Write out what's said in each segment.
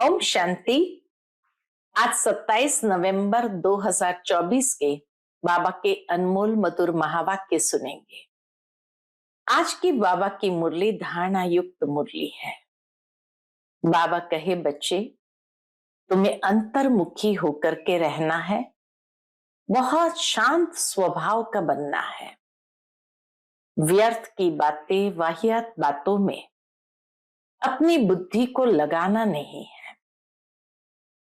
ओम शांति। आज 27 नवंबर 2024 के बाबा के अनमोल मधुर महावाक्य सुनेंगे। आज की बाबा की मुरली धारणा युक्त मुरली है। बाबा कहे, बच्चे तुम्हें अंतर्मुखी होकर के रहना है, बहुत शांत स्वभाव का बनना है। व्यर्थ की बातें, वाहियात बातों में अपनी बुद्धि को लगाना नहीं है।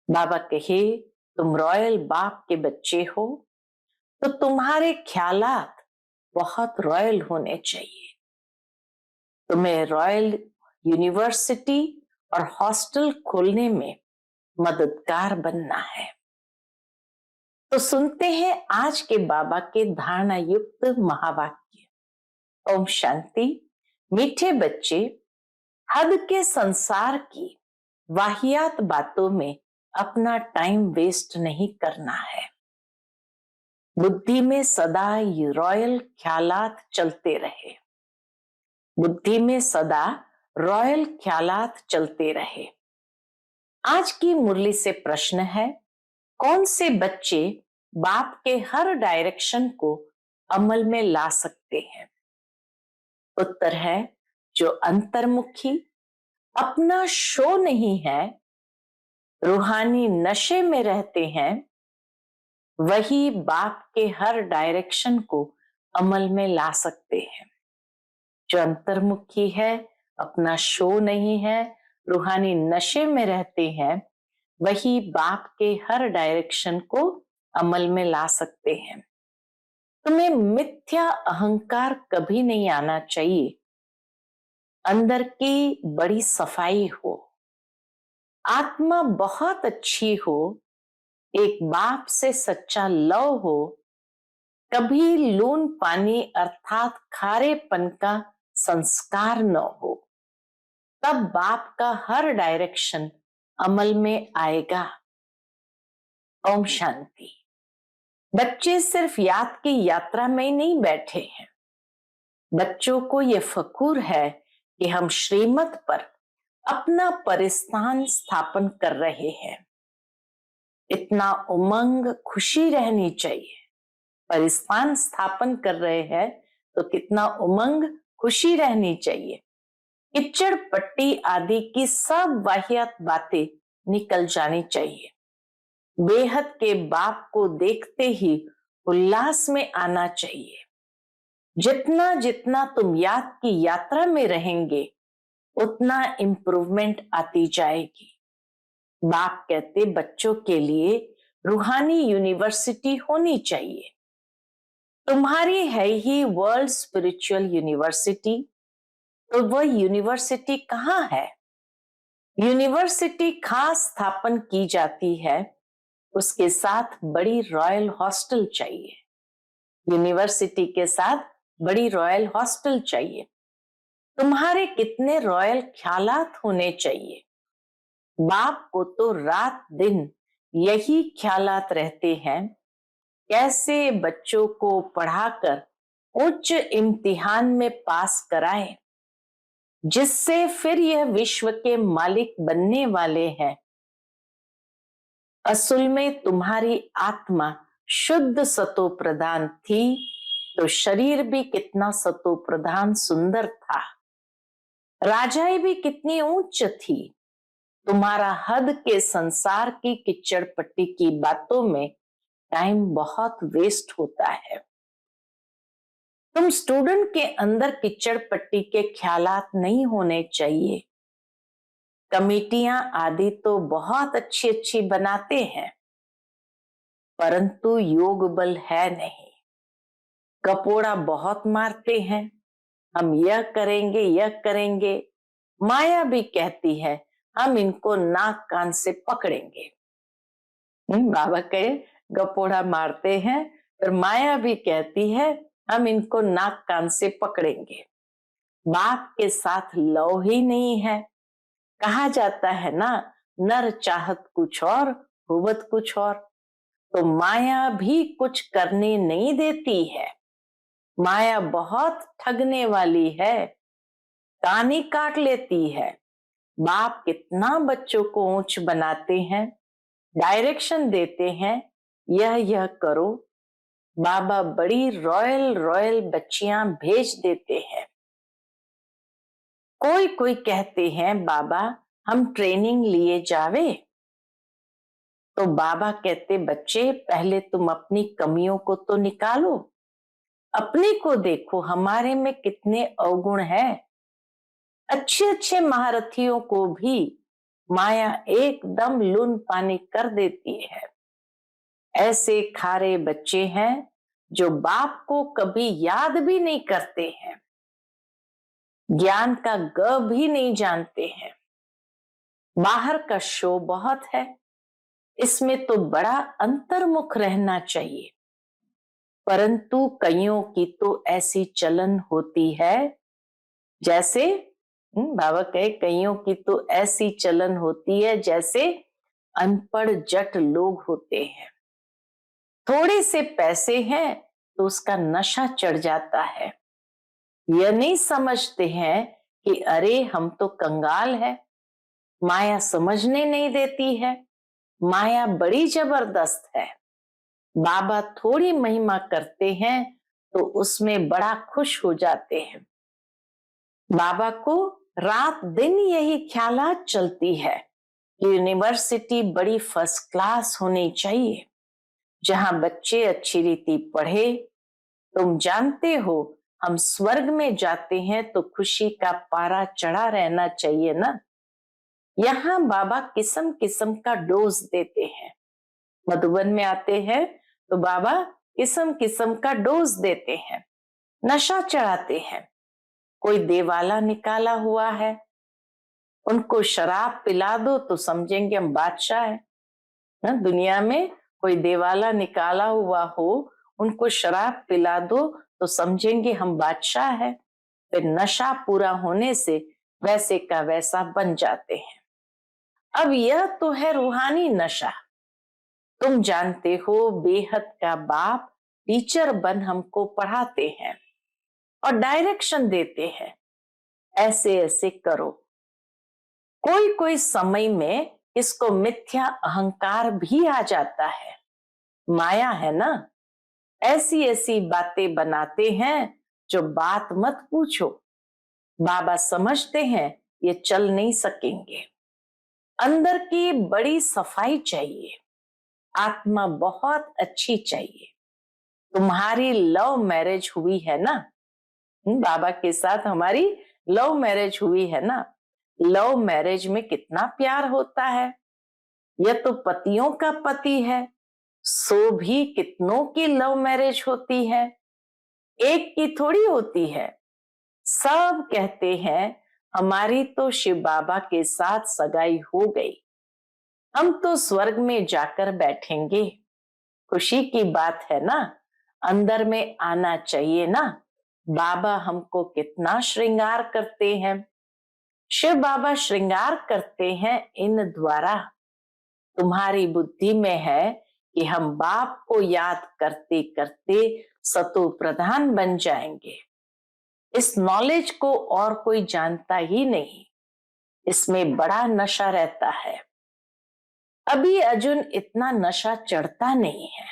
बाबा कहे, तुम रॉयल बाप के बच्चे हो तो तुम्हारे ख्यालात बहुत रॉयल होने चाहिए। तुम्हें रॉयल यूनिवर्सिटी और हॉस्टल खोलने में मददगार बनना है। तो सुनते हैं आज के बाबा के धारणा युक्त महावाक्य। ओम शांति। मीठे बच्चे, हद के संसार की वाहियात बातों में अपना टाइम वेस्ट नहीं करना है। बुद्धि में सदा रॉयल ख्यालात चलते रहे। बुद्धि में सदा रॉयल ख्यालात चलते रहे। आज की मुरली से प्रश्न है, कौन से बच्चे बाप के हर डायरेक्शन को अमल में ला सकते हैं? उत्तर है, जो अंतर्मुखी, अपना शो नहीं है, रूहानी नशे में रहते हैं, वही बाप के हर डायरेक्शन को अमल में ला सकते हैं। जो अंतर्मुखी है, अपना शो नहीं है, रूहानी नशे में रहते हैं, वही बाप के हर डायरेक्शन को अमल में ला सकते हैं। तुम्हें मिथ्या अहंकार कभी नहीं आना चाहिए। अंदर की बड़ी सफाई हो, आत्मा बहुत अच्छी हो, एक बाप से सच्चा लव हो, कभी लून पानी अर्थात खारेपन का संस्कार न हो, तब बाप का हर डायरेक्शन अमल में आएगा। ओम शांति। बच्चे सिर्फ याद की यात्रा में नहीं बैठे हैं। बच्चों को यह फखूर है कि हम श्रीमत पर अपना परिस्थान स्थापन कर रहे हैं। इतना उमंग, खुशी रहनी चाहिए। परिस्थान स्थापन कर रहे हैं तो कितना उमंग, खुशी रहनी चाहिए। किच्चड़ पट्टी आदि की सब वाहियात बातें निकल जानी चाहिए। बेहद के बाप को देखते ही उल्लास में आना चाहिए। जितना जितना तुम याद की यात्रा में रहेंगे, उतना इंप्रूवमेंट आती जाएगी। बाप कहते, बच्चों के लिए रूहानी यूनिवर्सिटी होनी चाहिए। तुम्हारी है ही वर्ल्ड स्पिरिचुअल यूनिवर्सिटी, तो वह यूनिवर्सिटी कहाँ है? यूनिवर्सिटी खास स्थापन की जाती है, उसके साथ बड़ी रॉयल हॉस्टल चाहिए। यूनिवर्सिटी के साथ बड़ी रॉयल हॉस्टल चाहिए। तुम्हारे कितने रॉयल ख्यालात होने चाहिए। बाप को तो रात दिन यही ख्यालात रहते हैं, कैसे बच्चों को पढ़ाकर उच्च इम्तिहान में पास कराएं, जिससे फिर यह विश्व के मालिक बनने वाले हैं। असल में तुम्हारी आत्मा शुद्ध सतो प्रधान थी, तो शरीर भी कितना सतो प्रधान सुंदर था। राजाई भी कितनी उच्च थी। तुम्हारा हद के संसार की किच्चड़ पट्टी की बातों में टाइम बहुत वेस्ट होता है। तुम स्टूडेंट के अंदर किच्चड़ पट्टी के ख्यालात नहीं होने चाहिए। कमेटियां आदि तो बहुत अच्छी अच्छी बनाते हैं, परंतु योग बल है नहीं। कपोड़ा बहुत मारते हैं, हम यह करेंगे यह करेंगे। माया भी कहती है हम इनको नाक कान से पकड़ेंगे। बाबा कहे, गपोड़ा मारते हैं, पर माया भी कहती है हम इनको नाक कान से पकड़ेंगे। बाप के साथ लव ही नहीं है। कहा जाता है ना, नर चाहत कुछ और, हुवत कुछ और। तो माया भी कुछ करने नहीं देती है। माया बहुत ठगने वाली है, कान ही काट लेती है। बाप कितना बच्चों को ऊंच बनाते हैं, डायरेक्शन देते हैं, यह करो। बाबा बड़ी रॉयल रॉयल बच्चियां भेज देते हैं। कोई कोई कहते हैं बाबा हम ट्रेनिंग लिए जावे, तो बाबा कहते बच्चे पहले तुम अपनी कमियों को तो निकालो, अपने को देखो हमारे में कितने अवगुण हैं। अच्छे अच्छे महारथियों को भी माया एकदम लून पानी कर देती है। ऐसे खारे बच्चे हैं जो बाप को कभी याद भी नहीं करते हैं, ज्ञान का ग भी नहीं जानते हैं। बाहर का शो बहुत है, इसमें तो बड़ा अंतर्मुख रहना चाहिए, परंतु कईयों की तो ऐसी चलन होती है जैसे बाबा कहे कईयों की तो ऐसी चलन होती है जैसे अनपढ़ जट लोग होते हैं। थोड़े से पैसे हैं तो उसका नशा चढ़ जाता है। यह नहीं समझते हैं कि अरे हम तो कंगाल है, माया समझने नहीं देती है, माया बड़ी जबरदस्त है। बाबा थोड़ी महिमा करते हैं तो उसमें बड़ा खुश हो जाते हैं। बाबा को रात दिन यही ख्यालात चलती है कि यूनिवर्सिटी बड़ी फर्स्ट क्लास होनी चाहिए, जहां बच्चे अच्छी रीति पढ़े। तुम जानते हो हम स्वर्ग में जाते हैं तो खुशी का पारा चढ़ा रहना चाहिए ना। यहाँ बाबा किस्म किस्म का डोज देते हैं। मधुबन में आते हैं तो बाबा किस्म किस्म का डोज देते हैं, नशा चढ़ाते हैं। कोई देवाला निकाला हुआ है, उनको शराब पिला दो तो समझेंगे हम बादशाह है ना। दुनिया में कोई देवाला निकाला हुआ हो, उनको शराब पिला दो तो समझेंगे हम बादशाह है। फिर नशा पूरा होने से वैसे का वैसा बन जाते हैं। अब यह तो है रूहानी नशा। तुम जानते हो बेहद का बाप टीचर बन हमको पढ़ाते हैं और डायरेक्शन देते हैं, ऐसे ऐसे करो। कोई कोई समय में इसको मिथ्या अहंकार भी आ जाता है, माया है ना। ऐसी ऐसी बातें बनाते हैं जो बात मत पूछो। बाबा समझते हैं ये चल नहीं सकेंगे। अंदर की बड़ी सफाई चाहिए, आत्मा बहुत अच्छी चाहिए। तुम्हारी लव मैरिज हुई है ना, बाबा के साथ हमारी लव मैरिज हुई है ना। लव मैरिज में कितना प्यार होता है। यह तो पतियों का पति है, सो भी कितनों की लव मैरिज होती है, एक की थोड़ी होती है। सब कहते हैं हमारी तो शिव बाबा के साथ सगाई हो गई, हम तो स्वर्ग में जाकर बैठेंगे। खुशी की बात है ना, अंदर में आना चाहिए ना। बाबा हमको कितना श्रृंगार करते हैं। शिव बाबा श्रृंगार करते हैं इन द्वारा। तुम्हारी बुद्धि में है कि हम बाप को याद करते करते सतो प्रधान बन जाएंगे। इस नॉलेज को और कोई जानता ही नहीं, इसमें बड़ा नशा रहता है। अभी अर्जुन इतना नशा चढ़ता नहीं है,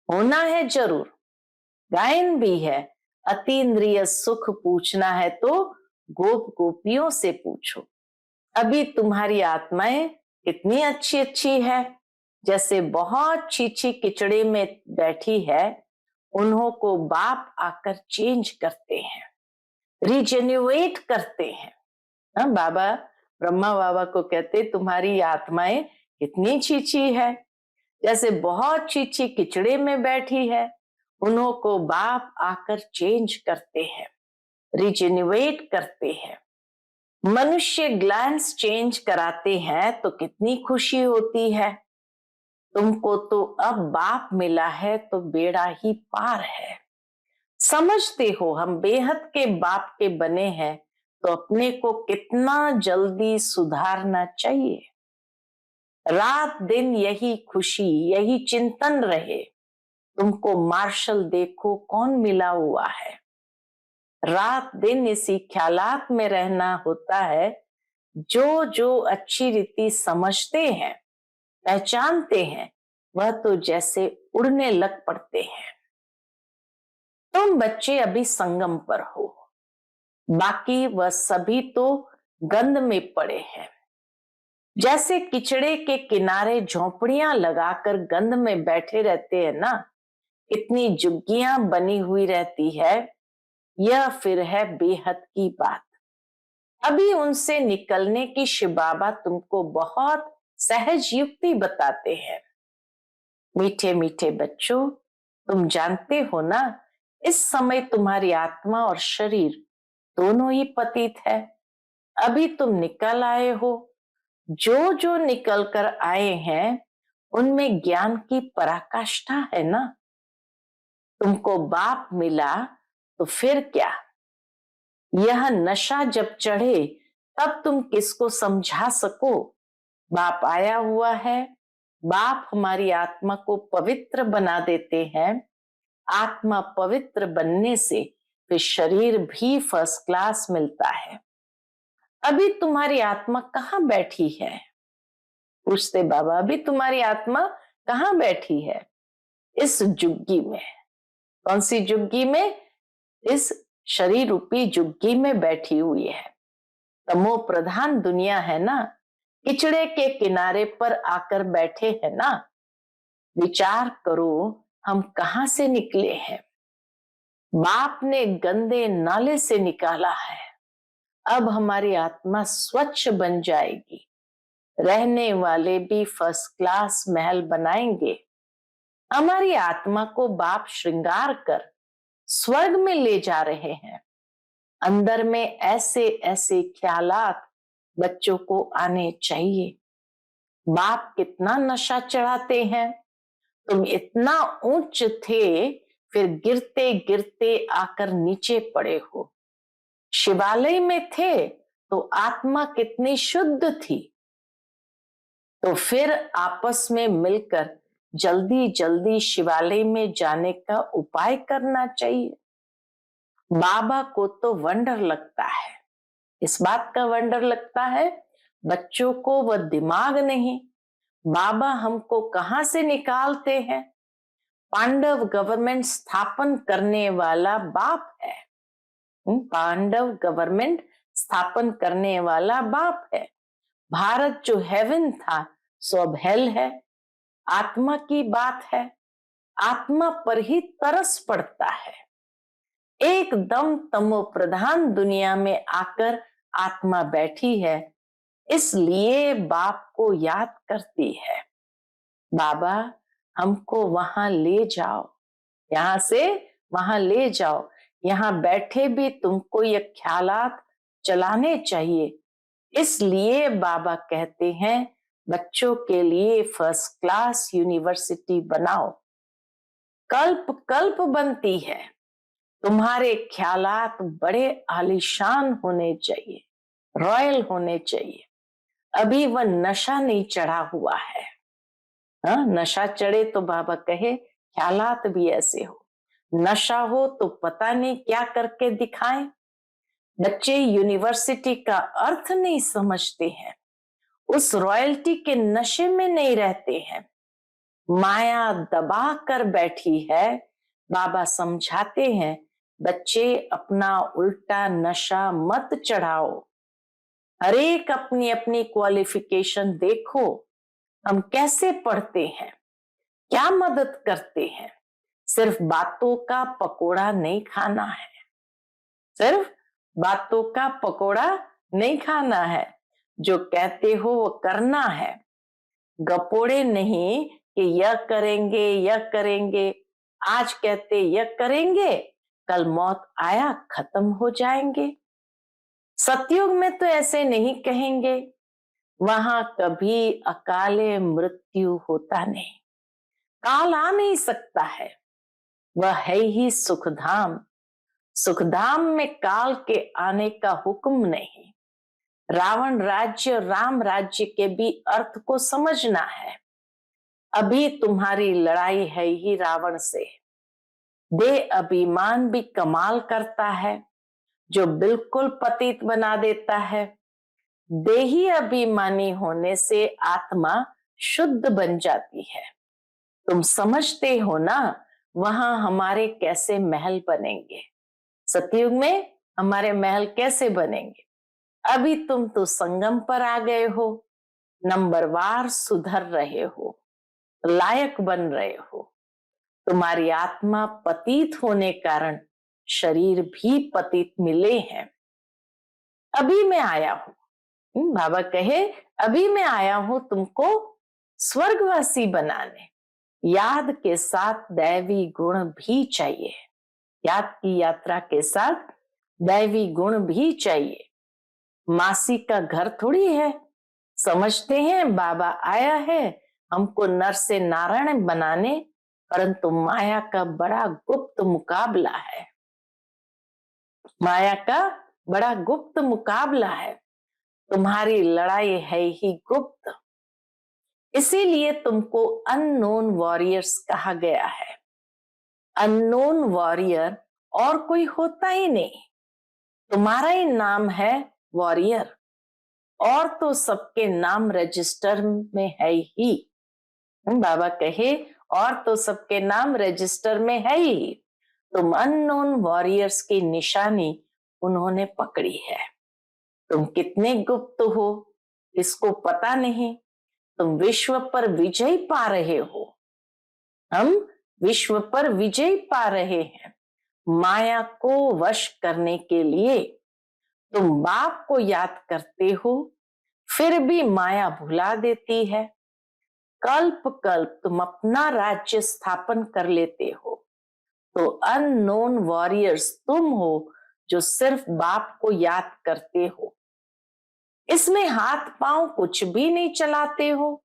होना है जरूर। गायन भी है, अतीन्द्रिय सुख पूछना है तो गोप गोपियों से पूछो। अभी तुम्हारी आत्माएं कितनी अच्छी अच्छी है, जैसे बहुत छीछी किचड़े में बैठी है, उन्हों को बाप आकर चेंज करते हैं, रिजेन्युएट करते हैं। हाँ, बाबा ब्रह्मा बाबा को कहते तुम्हारी आत्माएं कितनी छीछी है, जैसे बहुत छीछी किचड़े में बैठी है, उन्हों को बाप आकर चेंज करते हैं, रिजेन्युएट करते हैं। मनुष्य ग्लैंस चेंज कराते हैं तो कितनी खुशी होती है। तुमको तो अब बाप मिला है तो बेड़ा ही पार है। समझते हो हम बेहद के बाप के बने हैं तो अपने को कितना जल्दी सुधारना चाहिए। रात दिन यही खुशी यही चिंतन रहे। तुमको मार्शल देखो कौन मिला हुआ है, रात दिन इसी ख्यालात में रहना होता है। जो जो अच्छी रीति समझते हैं, पहचानते हैं, वह तो जैसे उड़ने लग पड़ते हैं। तुम बच्चे अभी संगम पर हो, बाकी वह सभी तो गंध में पड़े हैं। जैसे किचड़े के किनारे झोंपड़ियां लगाकर गंध में बैठे रहते हैं ना, इतनी झुग्गियां बनी हुई रहती है। यह फिर है बेहद की बात। अभी उनसे निकलने की शिव बाबा तुमको बहुत सहज युक्ति बताते हैं। मीठे मीठे बच्चों, तुम जानते हो ना, इस समय तुम्हारी आत्मा और शरीर दोनों ही पतित है। अभी तुम निकल आए हो। जो जो निकल कर आए हैं उनमें ज्ञान की पराकाष्ठा है ना। तुमको बाप मिला तो फिर क्या, यह नशा जब चढ़े तब तुम किसको समझा सको। बाप आया हुआ है, बाप हमारी आत्मा को पवित्र बना देते हैं। आत्मा पवित्र बनने से फिर शरीर भी फर्स्ट क्लास मिलता है। अभी तुम्हारी आत्मा कहाँ बैठी है? पूछते बाबा, अभी तुम्हारी आत्मा कहाँ बैठी है? इस जुग्गी में। कौन सी जुग्गी में? इस शरीर रूपी जुग्गी में बैठी हुई है। तमो प्रधान दुनिया है ना, किचड़े के किनारे पर आकर बैठे हैं ना। विचार करो, हम कहां से निकले हैं? बाप ने गंदे नाले से निकाला है। अब हमारी आत्मा स्वच्छ बन जाएगी। रहने वाले भी फर्स्ट क्लास महल बनाएंगे। हमारी आत्मा को बाप श्रृंगार कर स्वर्ग में ले जा रहे हैं। अंदर में ऐसे ऐसे ख्यालात बच्चों को आने चाहिए। बाप कितना नशा चढ़ाते हैं। तुम इतना ऊंच थे, फिर गिरते गिरते आकर नीचे पड़े हो। शिवालय में थे तो आत्मा कितनी शुद्ध थी, तो फिर आपस में मिलकर जल्दी जल्दी शिवालय में जाने का उपाय करना चाहिए। बाबा को तो वंडर लगता है। इस बात का वंडर लगता है, बच्चों को वह दिमाग नहीं। बाबा हमको कहां से निकालते हैं? पांडव गवर्नमेंट स्थापन करने वाला बाप है। पांडव गवर्नमेंट स्थापन करने वाला बाप है। भारत जो हेवन था सो अब हेल है। आत्मा की बात है, आत्मा पर ही तरस पड़ता है। एकदम तमो प्रधान दुनिया में आकर आत्मा बैठी है, इसलिए बाप को याद करती है। बाबा हमको वहां ले जाओ, यहां से वहां ले जाओ। यहां बैठे भी तुमको ये ख्यालात चलाने चाहिए। इसलिए बाबा कहते हैं बच्चों के लिए फर्स्ट क्लास यूनिवर्सिटी बनाओ। कल्प कल्प बनती है। तुम्हारे ख्यालात बड़े आलीशान होने चाहिए, रॉयल होने चाहिए। अभी वह नशा नहीं चढ़ा हुआ है। हाँ, नशा चढ़े तो बाबा कहे ख्यालात भी ऐसे हो। नशा हो तो पता नहीं क्या करके दिखाएं। बच्चे यूनिवर्सिटी का अर्थ नहीं समझते हैं, उस रॉयल्टी के नशे में नहीं रहते हैं। माया दबा कर बैठी है। बाबा समझाते हैं बच्चे अपना उल्टा नशा मत चढ़ाओ। हरेक अपनी अपनी क्वालिफिकेशन देखो। हम कैसे पढ़ते हैं, क्या मदद करते हैं। सिर्फ बातों का पकोड़ा नहीं खाना है। सिर्फ बातों का पकोड़ा नहीं खाना है। जो कहते हो वो करना है। गपोड़े नहीं कि यह करेंगे यह करेंगे। आज कहते यह करेंगे, कल मौत आया खत्म हो जाएंगे। सतयुग में तो ऐसे नहीं कहेंगे। वहां कभी अकाले मृत्यु होता नहीं। काल आ नहीं सकता है, वह है ही सुखधाम। सुखधाम में काल के आने का हुक्म नहीं। रावण राज्य राम राज्य के भी अर्थ को समझना है। अभी तुम्हारी लड़ाई है ही रावण से। दे अभिमान भी कमाल करता है, जो बिल्कुल पतित बना देता है। देही अभिमानी होने से आत्मा शुद्ध बन जाती है। तुम समझते हो ना, वहां हमारे कैसे महल बनेंगे। सतयुग में हमारे महल कैसे बनेंगे। अभी तुम तो संगम पर आ गए हो, नंबरवार सुधर रहे हो, लायक बन रहे हो। तुम्हारी आत्मा पतित होने कारण शरीर भी पतित मिले हैं। अभी मैं आया हूं, बाबा कहे अभी मैं आया हूं तुमको स्वर्गवासी बनाने। याद के साथ दैवी गुण भी चाहिए। याद की यात्रा के साथ दैवी गुण भी चाहिए। मासी का घर थोड़ी है। समझते हैं बाबा आया है हमको नर से नारायण बनाने, परंतु माया का बड़ा गुप्त मुकाबला है। माया का बड़ा गुप्त मुकाबला है। तुम्हारी लड़ाई है ही गुप्त। इसीलिए तुमको अननोन वॉरियर्स कहा गया है। अननोन वॉरियर और कोई होता ही नहीं, तुम्हारा ही नाम है वॉरियर। और तो सबके नाम रजिस्टर में है ही। बाबा कहे और तो सबके नाम रजिस्टर में है ही। तुम अननोन वॉरियर्स की निशानी उन्होंने पकड़ी है। तुम कितने गुप्त हो इसको पता नहीं। तुम विश्व पर विजय पा रहे हो। हम विश्व पर विजय पा रहे हैं। माया को वश करने के लिए तुम बाप को याद करते हो, फिर भी माया भुला देती है। कल्प कल्प तुम अपना राज्य स्थापन कर लेते हो। तो अननोन वॉरियर्स तुम हो जो सिर्फ बाप को याद करते हो। इसमें हाथ पांव कुछ भी नहीं चलाते हो।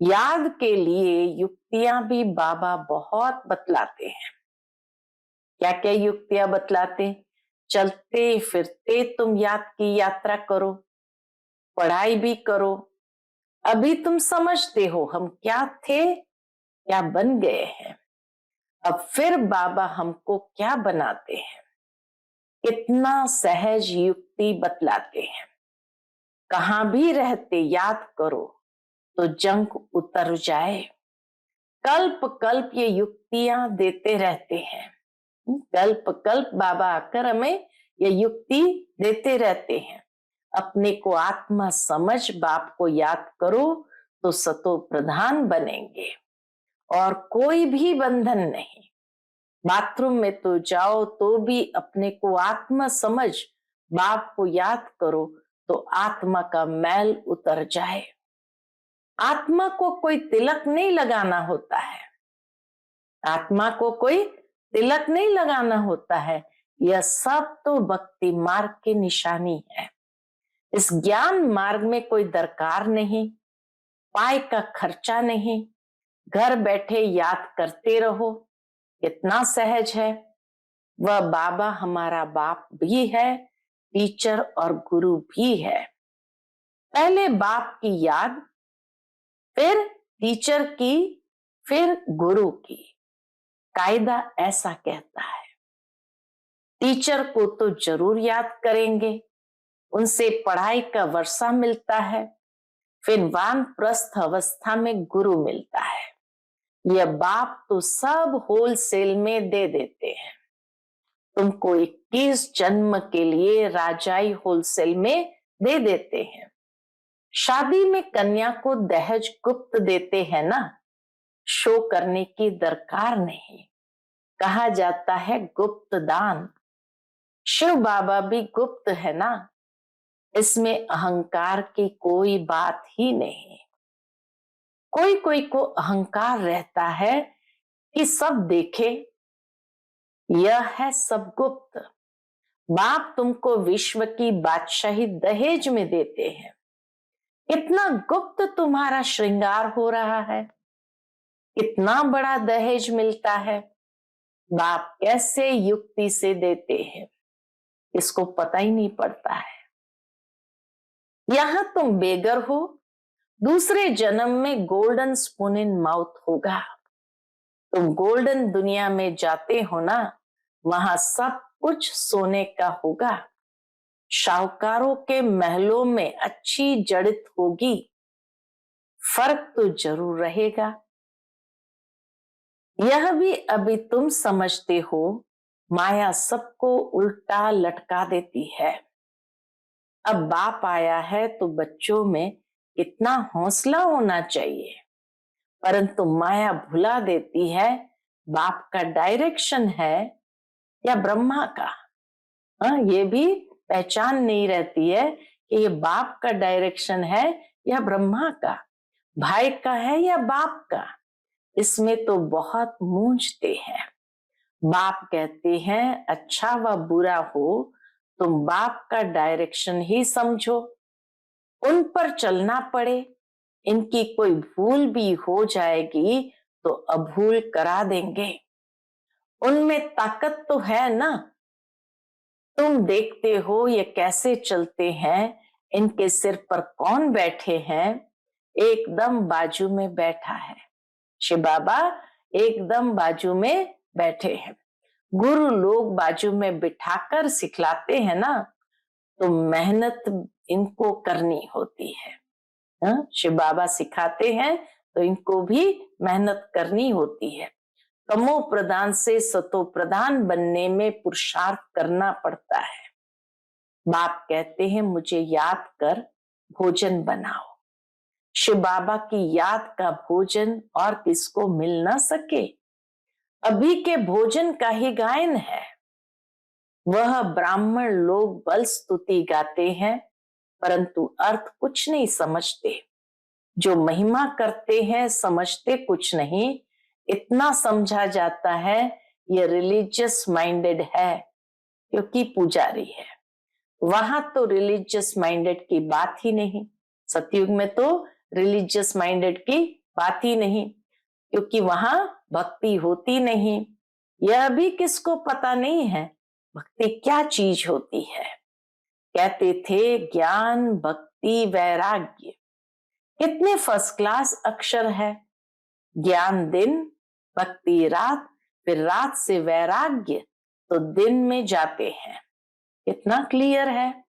याद के लिए युक्तियां भी बाबा बहुत बतलाते हैं। क्या क्या युक्तियां बतलाते। चलते फिरते तुम याद की यात्रा करो, पढ़ाई भी करो। अभी तुम समझते हो हम क्या थे, क्या बन गए हैं। अब फिर बाबा हमको क्या बनाते हैं। कितना सहज युक्ति बतलाते हैं। कहां भी रहते याद करो तो जंग उतर जाए। कल्प कल्प ये युक्तियां देते रहते हैं। कल्प कल्प बाबा आकर हमें ये युक्ति देते रहते हैं। अपने को आत्मा समझ बाप को याद करो तो सतो प्रधान बनेंगे और कोई भी बंधन नहीं। बाथरूम में तो जाओ तो भी अपने को आत्मा समझ बाप को याद करो तो आत्मा का मैल उतर जाए। आत्मा को कोई तिलक नहीं लगाना होता है। आत्मा को कोई तिलक नहीं लगाना होता है। यह सब तो भक्ति मार्ग की निशानी है। इस ज्ञान मार्ग में कोई दरकार नहीं, पाई का खर्चा नहीं। घर बैठे याद करते रहो। कितना सहज है। वह बाबा हमारा बाप भी है, टीचर और गुरु भी है। पहले बाप की याद, फिर टीचर की, फिर गुरु की। कायदा ऐसा कहता है। टीचर को तो जरूर याद करेंगे, उनसे पढ़ाई का वर्षा मिलता है। फिर वानप्रस्थ अवस्था में गुरु मिलता है। यह बाप तो सब होलसेल में दे देते हैं। तुमको 21 जन्म के लिए राजाई होलसेल में दे देते हैं। शादी में कन्या को दहेज गुप्त देते हैं ना, शो करने की दरकार नहीं। कहा जाता है गुप्त दान। शिव बाबा भी गुप्त है ना, इसमें अहंकार की कोई बात ही नहीं। कोई कोई को अहंकार रहता है कि सब देखे, यह है सब गुप्त। बाप तुमको विश्व की बादशाही दहेज में देते हैं। इतना गुप्त तुम्हारा श्रृंगार हो रहा है, इतना बड़ा दहेज मिलता है। बाप कैसे युक्ति से देते हैं इसको पता ही नहीं पड़ता है। यहां तुम बेगर हो, दूसरे जन्म में गोल्डन स्पून इन माउथ होगा। तुम गोल्डन दुनिया में जाते हो ना, वहां सब कुछ सोने का होगा। शाहूकारों के महलों में अच्छी जड़ित होगी, फर्क तो जरूर रहेगा। यह भी अभी तुम समझते हो, माया सबको उल्टा लटका देती है। अब बाप आया है तो बच्चों में कितना हौसला होना चाहिए, परंतु माया भुला देती है बाप का डायरेक्शन है या ब्रह्मा का। ये भी पहचान नहीं रहती है कि ये बाप का डायरेक्शन है या ब्रह्मा का, भाई का है या बाप का। इसमें तो बहुत मूंझते हैं। बाप कहते हैं अच्छा व बुरा हो तुम बाप का डायरेक्शन ही समझो, उन पर चलना पड़े, इनकी कोई भूल भी हो जाएगी तो अभूल करा देंगे। उनमें ताकत तो है ना, तुम देखते हो ये कैसे चलते हैं, इनके सिर पर कौन बैठे हैं, एकदम बाजू में बैठा है शिव बाबा, एकदम बाजू में बैठे हैं। गुरु लोग बाजू में बिठाकर सिखलाते हैं ना, तो मेहनत इनको करनी होती है। शिव बाबा सिखाते हैं तो इनको भी मेहनत करनी होती है। तमो प्रधान से सतो प्रधान बनने में पुरुषार्थ करना पड़ता है। बाप कहते हैं मुझे याद कर भोजन बनाओ। शिव बाबा की याद का भोजन और किसको मिल ना सके। अभी के भोजन का ही गायन है। वह ब्राह्मण लोग बल स्तुति गाते हैं, परंतु अर्थ कुछ नहीं समझते। जो महिमा करते हैं समझते कुछ नहीं। इतना समझा जाता है ये रिलीजियस माइंडेड है क्योंकि पुजारी है। वहां तो रिलीजियस माइंडेड की बात ही नहीं। सतयुग में तो रिलीजियस माइंडेड की बात ही नहीं, क्योंकि वहां भक्ति होती नहीं। यह भी किसको पता नहीं है भक्ति क्या चीज होती है। कहते थे ज्ञान भक्ति वैराग्य, कितने फर्स्ट क्लास अक्षर है। ज्ञान दिन, भक्ति रात, फिर रात से वैराग्य तो दिन में जाते हैं। कितना क्लियर है।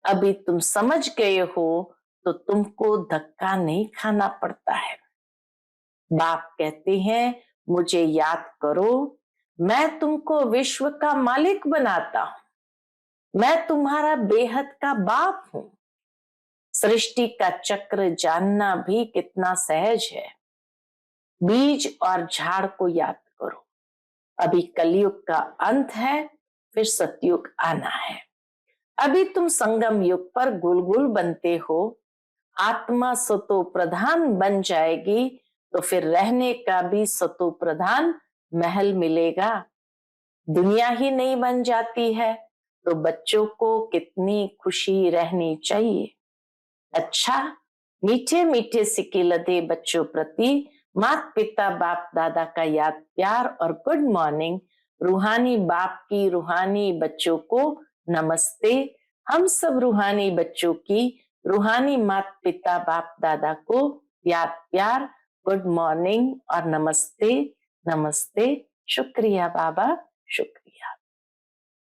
अभी तुम समझ गए हो तो तुमको धक्का नहीं खाना पड़ता है। बाप कहते हैं मुझे याद करो, मैं तुमको विश्व का मालिक बनाता हूं, मैं तुम्हारा बेहद का बाप हूं। सृष्टि का चक्र जानना भी कितना सहज है। बीज और झाड़ को याद करो। अभी कलयुग का अंत है, फिर सतयुग आना है। अभी तुम संगम युग पर गुलगुल बनते हो। आत्मा सतो प्रधान बन जाएगी तो फिर रहने का भी सतो प्रधान महल मिलेगा। दुनिया ही नहीं बन जाती है तो बच्चों को कितनी खुशी रहनी चाहिए। अच्छा, मीठे मीठे सिक्के लदे बच्चों प्रति माता पिता बाप दादा का याद प्यार और गुड मॉर्निंग। रूहानी बाप की रूहानी बच्चों को नमस्ते। हम सब रूहानी बच्चों की रूहानी माता पिता बाप दादा को याद प्यार, गुड मॉर्निंग और नमस्ते नमस्ते। शुक्रिया बाबा, शुक्रिया।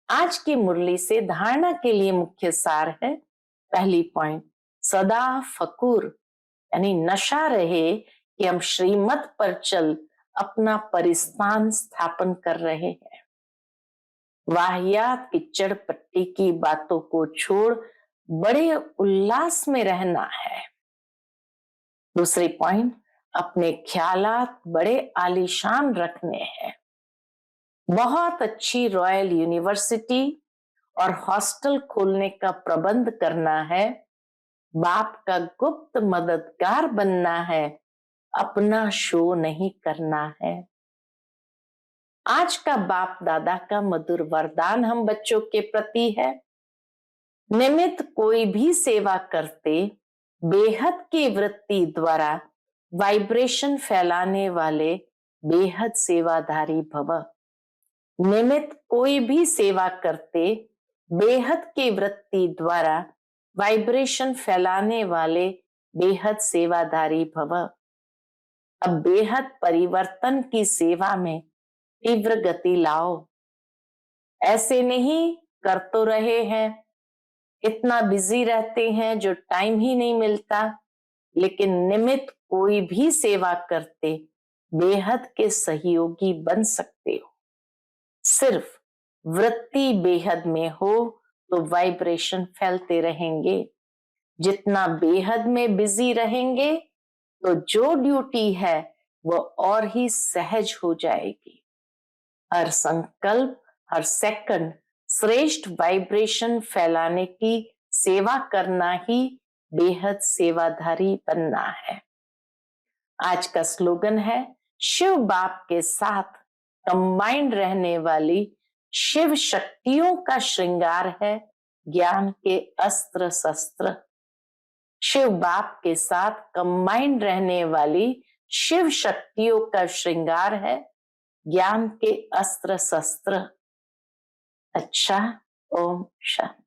आज की मुरली से धारणा के लिए मुख्य सार है। पहली पॉइंट, सदा फकूर यानी नशा रहे कि हम श्रीमत पर चल अपना परिस्थान स्थापन कर रहे हैं। वाहियात किच्चड़ पट्टी की बातों को छोड़ बड़े उल्लास में रहना है। दूसरी पॉइंट, अपने ख्यालात बड़े आलीशान रखने हैं। बहुत अच्छी रॉयल यूनिवर्सिटी और हॉस्टल खोलने का प्रबंध करना है। बाप का गुप्त मददगार बनना है, अपना शो नहीं करना है। आज का बाप दादा का मधुर वरदान हम बच्चों के प्रति है। निमित्त कोई भी सेवा करते बेहद की वृत्ति द्वारा वाइब्रेशन फैलाने वाले बेहद सेवाधारी भव। निमित्त कोई भी सेवा करते बेहद की वृत्ति द्वारा वाइब्रेशन फैलाने वाले बेहद सेवाधारी भव। अब बेहद परिवर्तन की सेवा में तीव्र गति लाओ। ऐसे नहीं कर तो रहे हैं, इतना बिजी रहते हैं जो टाइम ही नहीं मिलता, लेकिन निमित्त कोई भी सेवा करते बेहद के सहयोगी बन सकते हो। सिर्फ वृत्ति बेहद में हो तो वाइब्रेशन फैलते रहेंगे। जितना बेहद में बिजी रहेंगे तो जो ड्यूटी है वो और ही सहज हो जाएगी। हर संकल्प, हर सेकंड श्रेष्ठ वाइब्रेशन फैलाने की सेवा करना ही बेहद सेवाधारी बनना है। आज का स्लोगन है, शिव बाप के साथ कंबाइंड रहने वाली शिव शक्तियों का श्रृंगार है ज्ञान के अस्त्र शस्त्र। शिव बाप के साथ कंबाइंड रहने वाली शिव शक्तियों का श्रृंगार है ज्ञान के अस्त्र शस्त्र। अच्छा, ओम शांति।